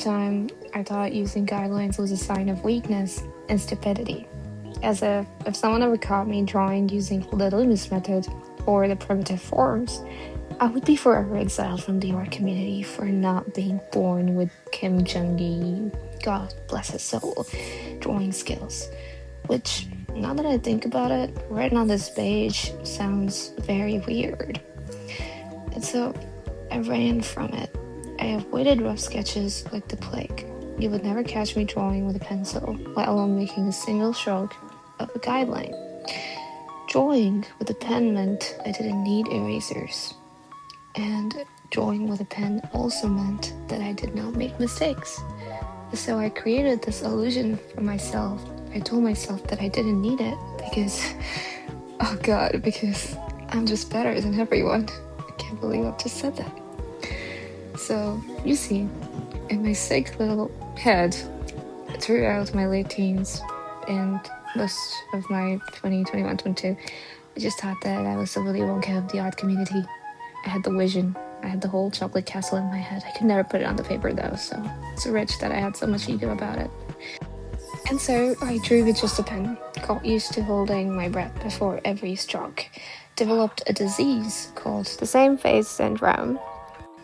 time, I thought using guidelines was a sign of weakness and stupidity. As if someone ever caught me drawing using the Loomis method or the primitive forms, I would be forever exiled from the art community for not being born with Kim Jung-gi, God bless his soul, drawing skills. Which, now that I think about it, written on this page sounds very weird. And so I ran from it. I avoided rough sketches like the plague. You would never catch me drawing with a pencil, let alone making a single stroke of a guideline. Drawing with a pen meant I didn't need erasers. And drawing with a pen also meant that I did not make mistakes. So I created this illusion for myself. I told myself that I didn't need it because, oh god, because I'm just better than everyone. I can't believe I've just said that. So, you see, in my sick little head, throughout my late teens and most of my 20, 21, 22, I just thought that I was the Willy Wonka of the art community. I had the vision. I had the whole chocolate castle in my head. I could never put it on the paper though, so it's rich that I had so much ego about it. And so I drew with just a pen, got used to holding my breath before every stroke, developed a disease called the same face syndrome.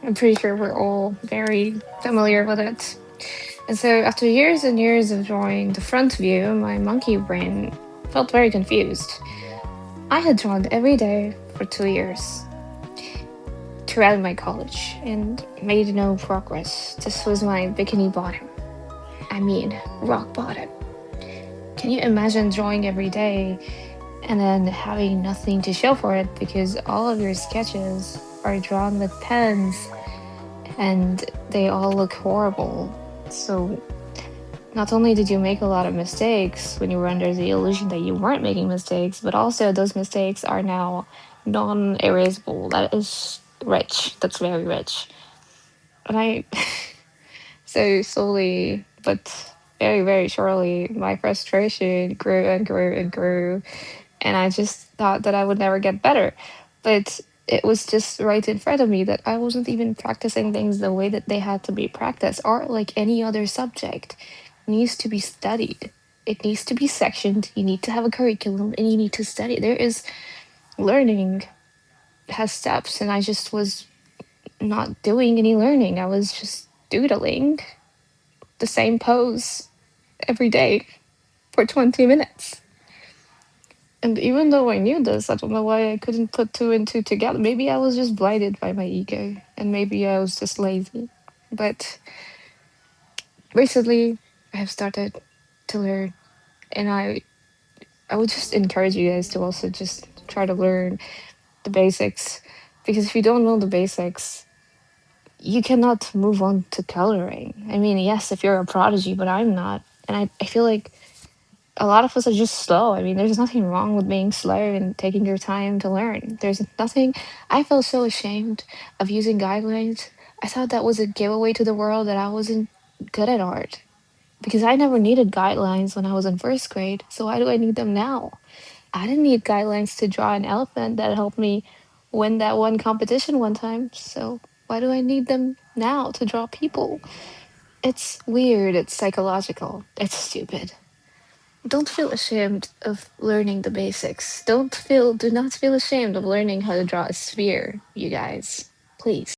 I'm pretty sure we're all very familiar with it. And so after years and years of drawing the front view, my monkey brain felt very confused. I had drawn every day for 2 years throughout my college and made no progress. This was my bikini bottom. I mean, rock bottom. Can you imagine drawing every day and then having nothing to show for it because all of your sketches are drawn with pens and they all look horrible? So not only did you make a lot of mistakes when you were under the illusion that you weren't making mistakes, but also those mistakes are now non-erasable. That is rich. That's very rich. And I so slowly but very, very surely my frustration grew and grew and grew, and I just thought that I would never get better. But it was just right in front of me that I wasn't even practicing things the way that they had to be practiced. Art, like any other subject, needs to be studied. It needs to be sectioned. You need to have a curriculum and you need to study. There is learning has steps, and I just was not doing any learning. I was just doodling the same pose every day for 20 minutes. And even though I knew this, I don't know why I couldn't put two and two together. Maybe I was just blinded by my ego, and maybe I was just lazy. But recently, I have started to learn, and I would just encourage you guys to also just try to learn the basics, because if you don't know the basics, you cannot move on to coloring. I mean, yes, if you're a prodigy, but I'm not, and I feel like a lot of us are just slow. I mean, there's nothing wrong with being slow and taking your time to learn. There's nothing. I felt so ashamed of using guidelines. I thought that was a giveaway to the world that I wasn't good at art because I never needed guidelines when I was in first grade. So why do I need them now? I didn't need guidelines to draw an elephant that helped me win that one competition one time. So why do I need them now to draw people? It's weird. It's psychological. It's stupid. Don't feel ashamed of learning the basics. Do not feel ashamed of learning how to draw a sphere, you guys. Please.